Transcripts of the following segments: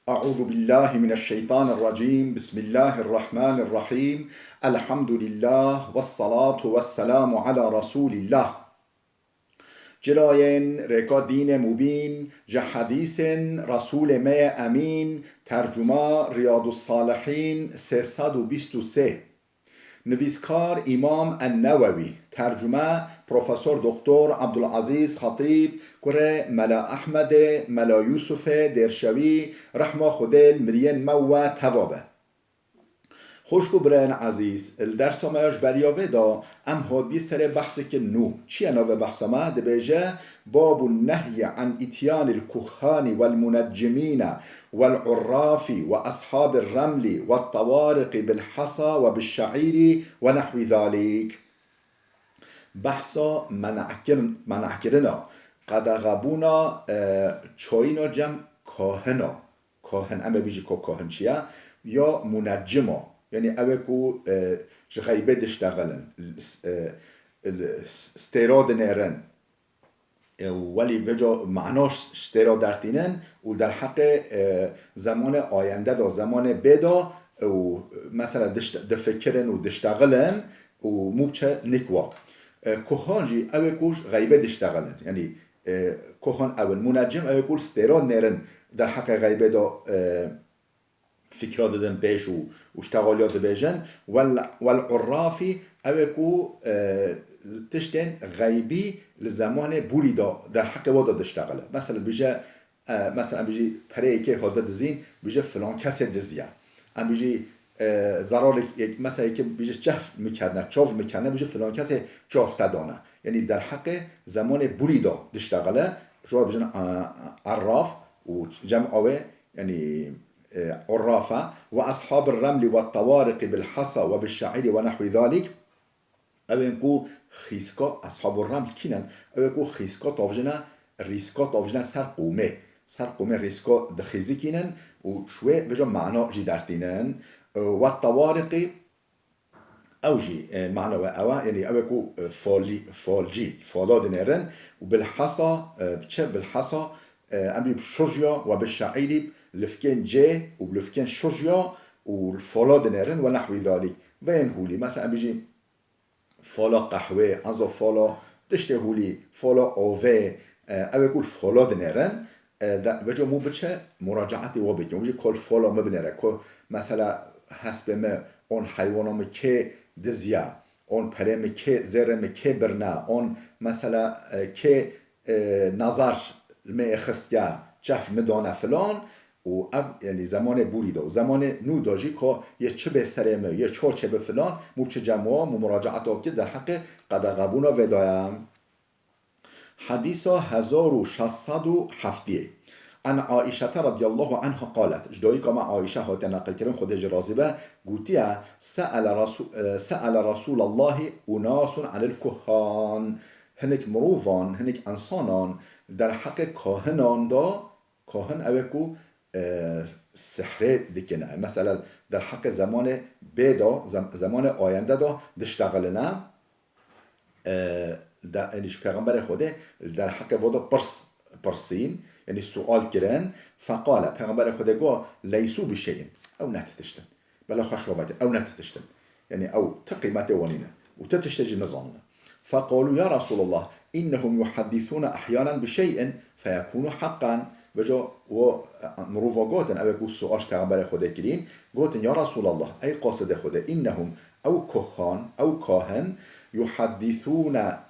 أعوذ بالله من الشيطان الرجيم بسم الله الرحمن الرحيم الحمد لله والصلاة والسلام على رسول الله جلاين ركا دين مبين جحديث رسول ما أمين ترجمة رياض الصالحين 323 نویسکار امام النووی ترجمه پروفسور دکتر عبدالعزیز خطیب کره ملا احمد ملا یوسف درشوی رحمه خودل مرین مو توابه خوشگو برن عزیز الدرس ما اش بریاوه دا ام هاد سر بحث که نو چیه نو بحث ما دبیجه باب النهی عن اتيان الكهان والمنجمين والعراف وأصحاب الرمل والطوارق بالحصى وبالشعير ونحو ذلك بحثا منع کرنا قدغبونا چاینا جمع کاهنا کاهن اما بیجی که کاهن چیه یا منجما یعنی اوه کو غیبه دشتغلن استیراد نیرن ولی وجا معناش استیراد درتینن و در حق زمان آینده دا زمان بدا و مثلا دفکرن و دشتغلن و موبچه نکوا کهانجی اوه کوش غیبه دشتغلن یعنی کهان اول منجم اوه کول استیراد نیرن در حق غیبه دا فکرات دادن پیش و اشتغالیات بیجن والعرافی اوه کو تشتن غیبی لزمان بوری دا در حق وادا دشتغله مثلا بیجه پره که خود بدزین بیجه فلان کسی دزیه ام بیجه ضرار مثلا که بیجه چف میکنه چاف میکنه بیجه فلان کسی چاف تدانه یعنی در حق زمان بوری دا دشتغله شما بیجه عراف و جمع اوه یعنی عرافة وأصحاب الرمل والطوارق بالحصى وبالشعير ونحو ذلك أو ينكو خيسكا أصحاب الرمل كينن أو ينكو خيسكا طافجنا ريسكا طافجنا سر قومه ريسكا دخيزي كينن وشوي بجا معنى جي دارتينن والطوارق أو جي معنى وأوا يعني أو ينكو فالجي فالاد نيرن وبالحصى بالحصى أمري بشرجيا وبالشعير لفكين جي وبلفكين شرجيا والفالاد نيرن ونحو ذلك وين هولي مثلا بيجي فالا قهوه انزا فالا دشته هولي فالا اوه او يقول فالاد نيرن وجا مو بچه مراجعتي وابكي مو بيجي كل فالا مبنره كل مثلا حسب ما اون حيوانام که دزيا اون پرم که زرم که برنا اون مثلا که نظر می خستیا جف مدانه فلان و یعنی زمان بوری دا و زمان نو داجی که یه چه به سرمه یه چه به فلان مو چه جمعه مو مراجعت آب که در حق قدقبونا ودایم حدیثا 1607 عن عائشة رضي الله عنها قالت جدوی که ما عائشه هات نقل کرن خود جرازبه گوتیا سأل رسول الله اناس عن الكهان هنک مروفان هنک انسانان در حق کاهنان دا کاهن اوکو سحره دکنه مثلا در حق زمان بدا زمان آینده دا دشتغلنه در اینش پیغمبر خوده در حق ودا پرسین یعنی سوال کرن فقال پیغمبر خوده گو لیسو بشین او نتتشتن بلا خشوفت او نتتشتن یعنی او تقیمت وانینه و تتشتجي نظامنا فقالوا يا رسول الله إنهم يحدثون أحيانا بشيء فيكون حقا بجا و مروفا قوتن أو يقول سؤال پیغمبر خدا كرين قوتن يا رسول الله أي قاصد خدا إنهم أو كهان أو كاهن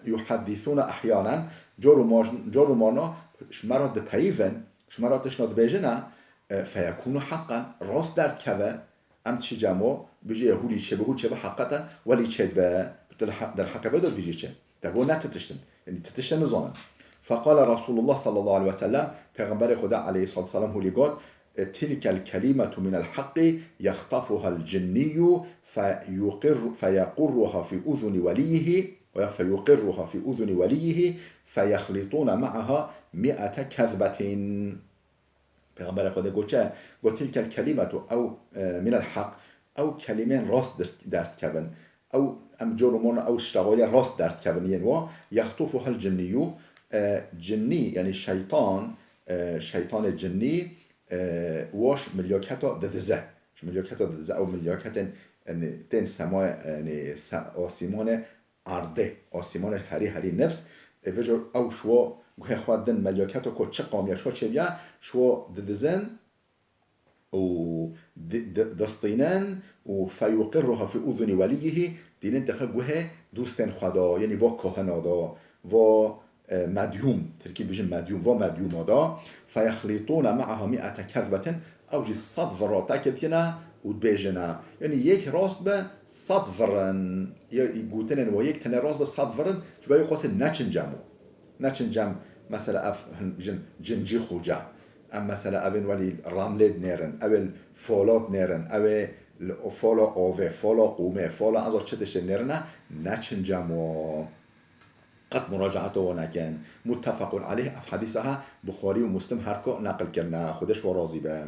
يحدثون أحيانا جارو مانا شمرا دپيفن شمرا تشناد بيجنا فيكون حقا راست درد كوه ام تشي جمع بيجي يهولي شبهو شبه حقا ولي چه در حق بدل بيجي چه تقول نتتشتن يعني تتشتن نظاما فقال رسول الله صلى الله عليه وسلم پیغمبر خدا عليه الصلاة والسلام هو لقاد تلك الكلمة من الحق يخطفها الجني فيقرها في أذن وليه فيخلطون معها 100 كذبة پیغمبر خدا گفت چه؟ گفت تلك الكلمة او من الحق او کلمه راست درد کردن او ام جرمان او اشتغالی راست درد کردن یعنی یخطفها الجنی جنی یعنی شیطان جنی واش ملیاکتا ددزه ملیاکتا ددزه او ملیاکتا تن سما يعني آسیمان عرضه آسیمان هری نفس وجر او شو گوه خودن ملیاکتا کو چه قامیش ها چه بیا شو ددزن و دستینن و فیقرها فی اذن ولیه دینن دخل گوه دوستن خدا یعنی وا کهنا دا و مدیوم ترکیب بیشن مدیوم و مدیوم دا فیخلیطون معها 100 کذبة او جی 100 ورا تکتینا و بیجنا یعنی یک راست به 100 ورن یا گوتنن و یک تنه راست به 100 ورن که باید خواست نچن جمع مثلا اف بیشن جنجی خوجا ام مثلا اول ولی راملد نرن اول فولاد نرن اول فولا آوه فولا قومه فولا از چه دشت نرنه نچن جمع قد مراجعته ونكن متفق عليه اف حديثها بخاري ومسلم هركو نقل كرنا خودش وراضي به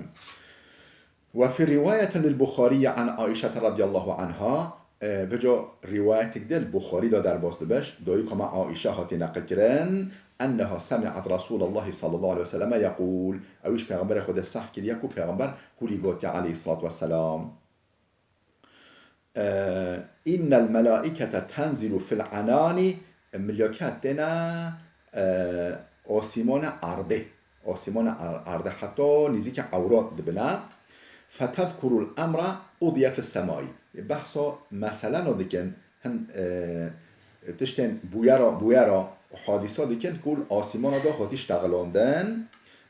وفي رواية للبخاري عن عائشة رضي الله عنها وجا رواية كده البخاري دا در باست بش دايو كما عائشة هاتي نقل كرن أنها سمعت رسول الله صلى الله عليه وسلم يقول أوش پیغمبر خود صح كريكو پیغمبر هولي قوتي عليه الصلاة والسلام إن الملائكة تنزل في العنان ملیاکت دنا آسیمان عرضه حتی نزدیک عورات دبنا فتذكر الامر قضي في السماء بحثا مثلا دکن هن تشتن بویرا حادثه دکن کل آسیمان دا هاتیش تغلاندن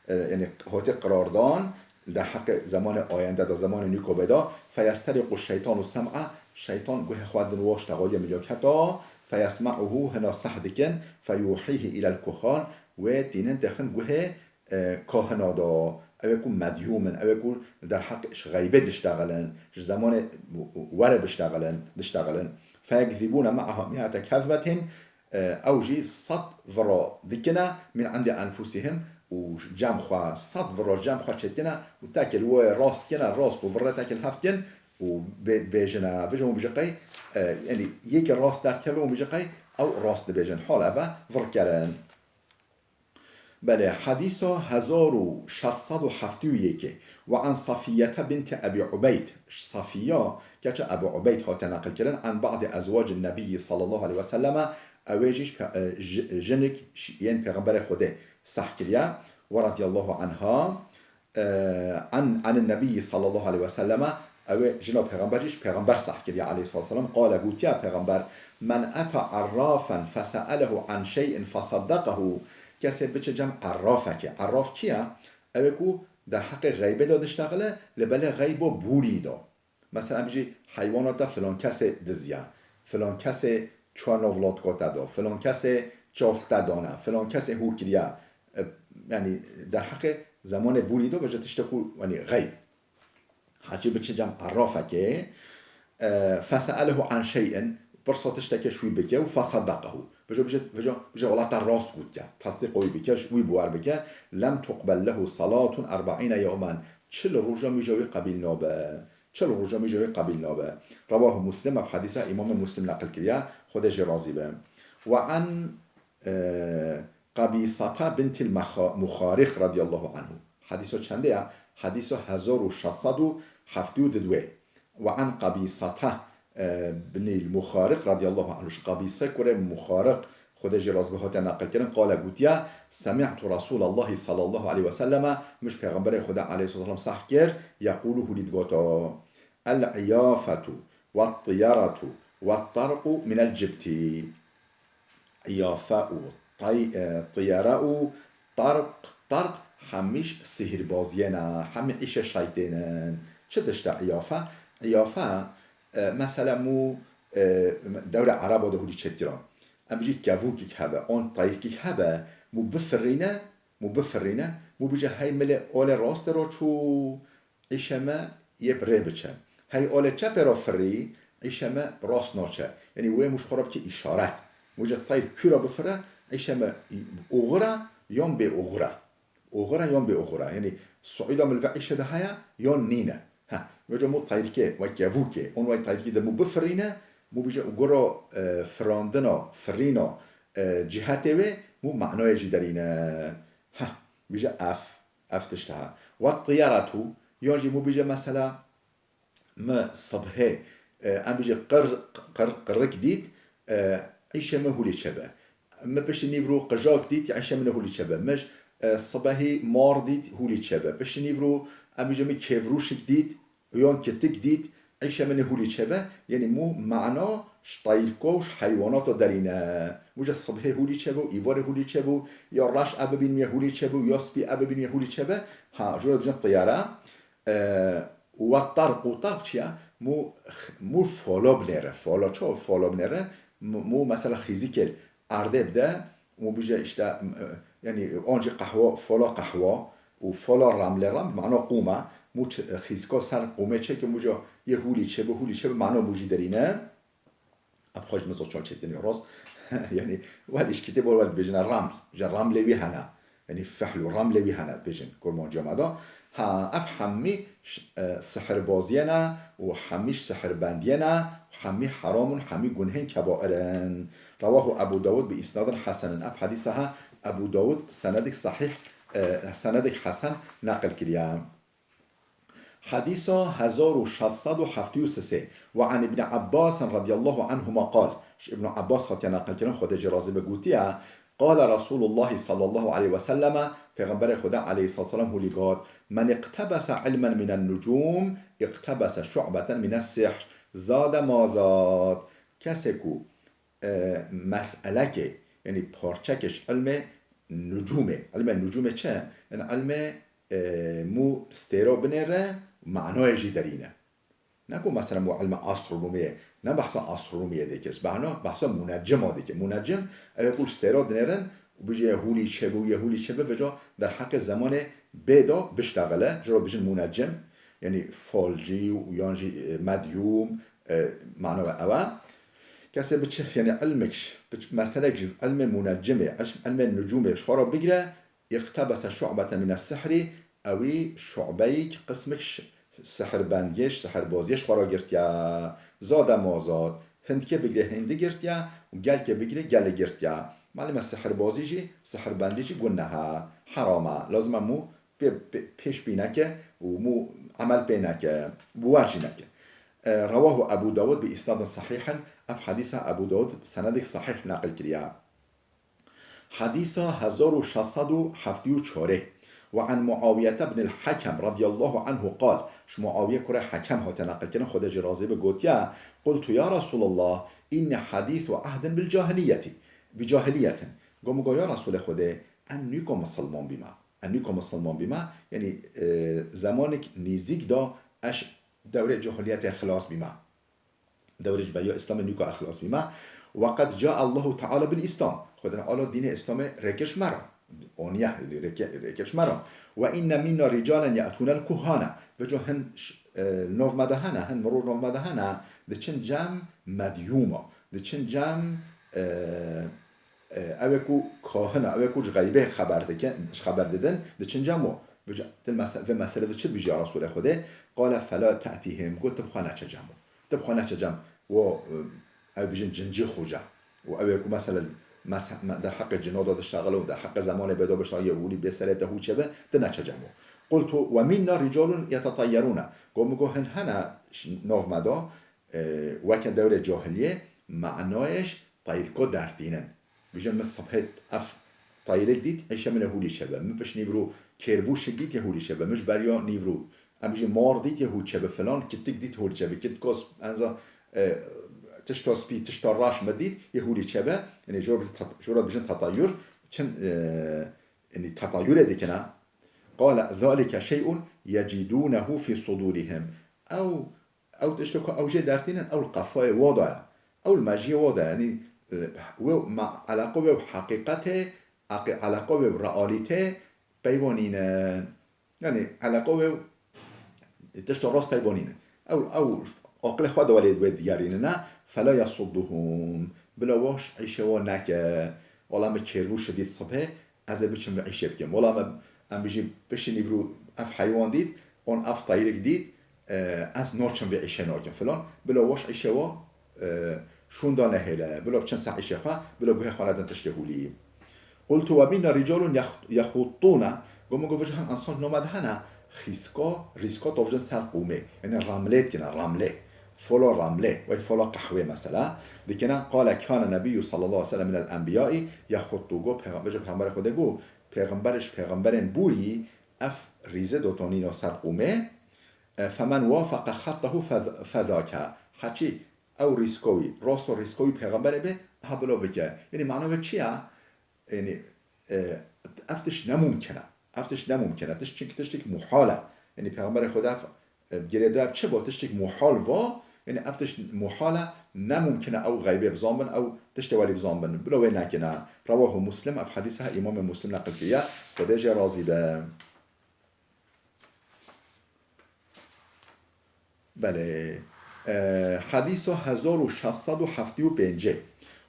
یعنی هاتی قراردان در حق زمان آینده دا زمان نیکو بدا فیسترق الشیطان السمع شیطان گوه خودن واش تغایی ملیاکتا فيسمعه هنا صحدكن فيوحيه إلى الكهان ودينن دخن جوه كهنا دا أو يكون مديومن أو يكون در حقش غيبة دشتغلن زمان ورا دشتغلن فيكذبون معها 100 كذبة أو جي 100 ورا ذكنا من عند أنفسهم وجام خوا 100 ورا جام خوا شتنا وتاكل وراست كنا راست وورا تاكل هفتن وبيجنا فيجو بيجقي يعني يك راست در كلام بيجقي او راست بيجن حال و وركرن بله حديث 1671 وعن صفية بنت أبي عبيد صفية كاش أبو عبيد هات نقل كرن عن بعض أزواج النبي صلى الله عليه وسلم أواجيش جنك ين پیغمبر خوده صح كريا ورضي الله عنها عن النبي صلى الله عليه وسلم او جناب پیغمبرش پیغمبر صح کردی علیه الصلاه والسلام قال گوتیا پیغمبر من اتى عرافا فسأله عن شيء فصدقه کسی بچه جمع عرافه عراف کیه او کو در حق غیبه دادشتغله لبله غیبه بوری دا مثلا بجی حیوانات دا فلان کس دزیه فلان کس چوان اولاد کتا دا فلان کس چافت دانه فلان کس هور کریه یعنی در حق زمان بوری دا بجه تشتکو یعنی غیب حاجی بچه جمع عرافه که فسأله عن شيء برصاتش تكشوي بكه وفصدقه بجا ولات الراست قوتيا تصديقوي بكه شوي بوار بكه لم تقبل له صلاة 40 يوما چل روجا ميجوي قبيل نابه رواه مسلم في حديثه امام مسلم نقل كريا خودش راضي به وعن قبيصة بنت المخارخ رضي الله عنه حديثه چنده حديثه 1672 وعن قبيصة بن المخارق رضي الله عنه قبيصة كره مخارق خود جرازبهات نقل كرن قال قوتيا سمعت رسول الله صلى الله عليه وسلم مش پیغمبر خدا عليه الصلاة والسلام صح كر يقوله لدقاتا العيافة والطيارة والطرق من الجبت عيافة طيارة طرق همیش سحربازیه همه ایش شیطانن چه دشته عیافه مثلا مو دور عرب ده هولی چتیران ام بجی گووکی که هبه آن طایقی که هبه مو بفرینه مو بجی های مل آل راست را چو ایشمه یه بره بچه های آل چپ را فری ایشمه راست ناچه یعنی وی مش خراب که اشارت مو جه طایق کی را بفره ایشمه اوغره یان به اوغره یان به اوغره یعنی صعیدا ملوعیشه ده هیا یان نینه وجه مو طایرکه و گووکه اون وای طایرکی ده مو بفرینه مو بجه اوگرا فراندنا فرینا جهته و مو معنای جی درینه بجه اف تشتها والطيارة يونجي مو بيجي مثلا ما صبحه ام بيجي قر جديد عيشه ما هو اللي شبه ما باش نيفرو قجا جديد عيشه من هو اللي شبه مش صباحي مار ديد هو اللي شبه باش نيفرو ام بيجي مي كيفروش جديد يون كت جديد عيشه من هو اللي شبه يعني مو معناه شطايلكوش حيوانات دارينا موجه الصبحي هو اللي شبه ايوار هو اللي شبه يا راش ابابين مي هو اللي شبه يا سبي ابابين مي هو اللي شبه ها جوله بجن طياره والطرق چیه مو فالا بنره فالا چه فالا بنره مو مثلا خیزیکل ارده بده مو بیجه اشته یعنی آنجی قهوه فالا قهوه و فالا رمله رمل معنا قومه مو خیزکا سر قومه چه که موجا یه هولی چه به معنا موجی درینه ابخاش نزا چون چه دنیا راست یعنی ولیش کتاب ول بجن رمل وی هنه یعنی فحل و رمل وی هنه بجن کرمان جامعه ها اف همي سحر بازينا وحميش سحر باندينا وحمي حرام حمي جنهن كبائرن رواه أبو داود بإسناد حسن اف حديثها أبو داود سندك صحيح سندك حسن نقل كريا حديث 1673 وعن ابن عباس رضي الله عنهما قال ابن عباس خاطر نقل كريا خود جرازي بقوتيا قال رسول الله صلى الله عليه وسلم پیغمبر خدا علیه السلام هو لقال من اقتبس علما من النجوم اقتبس شعبة من السحر زاد ما زاد کسی کو مسئله که یعنی پارچکش علم نجومه چه؟ یعنی علم مو ستیرا بنره معنای جی درینه نکو مثلا مو علم استرونومیه نه بحث استرونومیه دیگه بحث منجم دیگه منجم اقول ستیرا دنرن و بيجي يهولي شبه وجا در حق زمان بيدا بشتغله جرا بيجن منجم يعني فالجي ويانجي مديوم معناه اوه کسی بچه یعنی علمش مسئله علم منجمه علم النجومه شخارا بگیره اقتبس شعبة من السحر اوی شعبه قسمش سحر بندیش سحر بازیش خارا گرتیا زاد مازاد هند که بگیره هندی گرتیا و گل که بگیره گل گرتیا معلومه سحر بازیجی سحر بندیجی گناها حرامه لازم مو پیش بینکه و مو عمل بینکه بوارجی نکه رواه ابو داود بإسناد صحيح اف حديث ابو داود سندك صحيح نقل كريا حديث 1674 وعن معاوية بن الحكم رضي الله عنه قال معاوية كره حكم هو تنقل كنا خود جرازي بقوتيا قلت يا رسول الله إن حديث عهد بجاهلية قوموا يا رسول خده أنكم مسلمان بما يعني زمانك نيزيك دا اش دوره جاهلیت اخلاص بیما دوره جبریا اسلام نیکو اخلاص بیما وقد جاء الله تعالى بالاسلام خدا تعالی دین اسلام رکش مرا اونیه رکش مرا و این منا رجالا یاتون الكهانه و جو هن نوف مدهنه هن مرور نوف مدهنه دچن جم مدیوما دچن جم اوکو کاهنه اوکو غیبه خبر دادن دچن جمو و مسئله چه بیجی رسول خوده قال فلا تأتيهم قلت تبخوا نچجم و او بیجن جنجی خوجه و او یکو مثلا در حق جنا داده شغله و در حق زمان بدا بشتغل یه ولی بسره ده هوچه به ده نچجمو قلت و منا رجال یتطیرون گو هنه ناف مدا وکن دور جاهلیه معنایش طیرکا در دینن بیجن مصبحت اف طایرک دید ایشه من هولی شبه من پش نیبرو کروش دید یه هولی شبه مش بریا نیبرو امیشه مار دید یه هول شبه فلان کتک دید هول شبه کت کاس انزا تشتا سپی تشتا راش مدید یه هولی شبه یعنی جورا بجن تطایر چن یعنی تطایر دیکنه قال ذلك شيء يجدونه في صدورهم او تشتكو او جي دارتين او القفاء وضع او المجي وضع يعني علاقه به حقیقت علاقه به رئالیته پیوانینه یعنی علاقه به تشت راست پیوانینه او عقل خود ولید و دیارینه نه فلا یصدهم بلا واش عیشه و نکه والا ما کرو شدید صبح از بچم عیشه بکم والا ام بیجی بشینی رو اف حیوان دید اون اف طایرک دید از نوچم و عیشه ناکم فلان بلا واش عیشه و شون دانه هله بلا بچن ساعت عیشه خواه بلا گوه خواندن تشتهولی قلت وبين رجال يخوضون قوم وجهان انصار نومد هنا ریسکا توجد سر قومه یعنی رمله کنه رمله فلا رمله و فلا قهوه مثلا دیکنه قال کان نبی صلی الله علیه و سلم من الانبیاء یخطو پیغمبر خود گو پیغمبرن بوری اف ریزه دوتونین و سر قومه فمن وافق خطه فذاک حچی او ریسکوی راست و ریسکوی پیغمبر به هبلا بگه یعنی معنی چیه یعنی افتش نممکنه تشتک محاله یعنی پیغمبر خدا گریده چه با تشتک محال و یعنی افتش محاله نممکنه او غیبه بزنبن او تشت ولی بزنبن بلوه نکنه رواه مسلم اف حدیثها امام مسلم نقل کیه خدا جا راضی به بله حديث 1675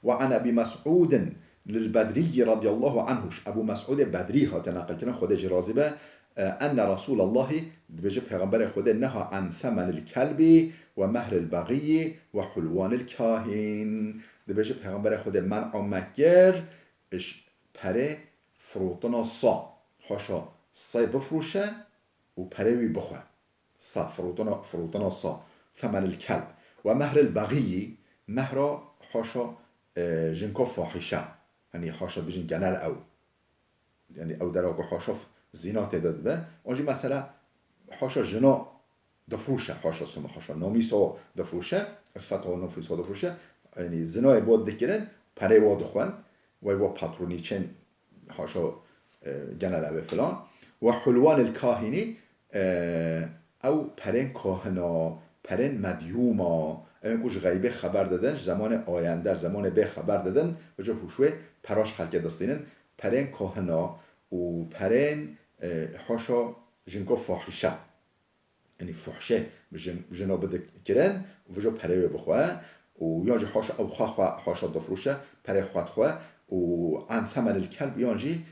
وعن أبي مسعود للبدري رضي الله عنه أبو مسعود بدري هاتناقل كنا خده جرازبه أن رسول الله بجي پیغمبر خده نهى عن ثمن الكلب ومهر البغي وحلوان الكاهن بجي پیغمبر خده منع مكر پره فروتنا صا حاشا صای بفروشه و پره بخواه صا فروتنا صا ثمن الكلب ومهر البغي مهر حاشا جنكو فاحشه يعني حاشا بجن جلال او يعني او در اگه حاشا زنا تعداد به اونجی مثلا حاشا جنا دفروشه حاشا سما حاشا نامیسا دفروشه فتوا نفیسا دفروشه يعني زنا بود دکرن پره واد خوان و پاترونی چن حاشا جلال او فلان و حلوان الكاهنی او پرن کاهنا پرن مدیوما این کش غیبه خبر دادن زمان آینده زمان به خبر دادن و جا پوشوه پراش خلق دستینن پرن کاهنا و پرن حاشا جنگو فاحشه یعنی فحشه جنا بده کرن و جا پره بخواه و یانجی حاشا او خواه حاشا دفروشه پره خواه خواه و عن ثمن الكلب یانجی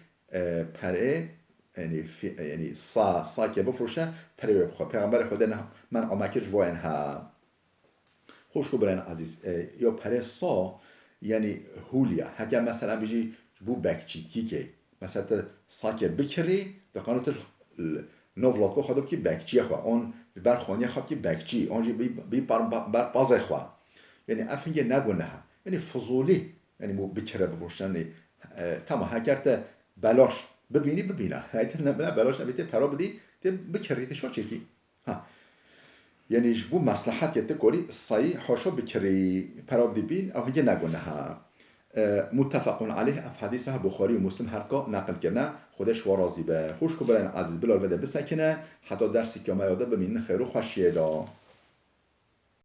پره یعنی سا که بفروشه پره بخواه پیغمبر خدا نه من آمکرش واین ها خوش کو برین عزیز یا پره سا یعنی هولیا اگر مثلا بجی بو بکچیکی که مثلا سا که بکری دقانوتش نوولاد کو خدا که بکچی خواه اون برخوانی خواه که بکچی اونجی بی بر بازه خواه یعنی افنگه نگونه ها یعنی فضولی یعنی بو بکره بفروشن تمام اگر بلاش ببینه هایت نه بلاش نبیته پرا بدی تی بکری شو چکی ها یعنی جبو مصلحت یت کوری صحیح حاشا بکری پرا بدی بین او هیچ نگونه ها متفق علیه اف حدیثه بخاری و مسلم هر کا نقل کنه خودش و راضی به خوش کو برن عزیز بلال وده بسکنه حتی درسی که ما یاده ببینن خیر و خوشیه دا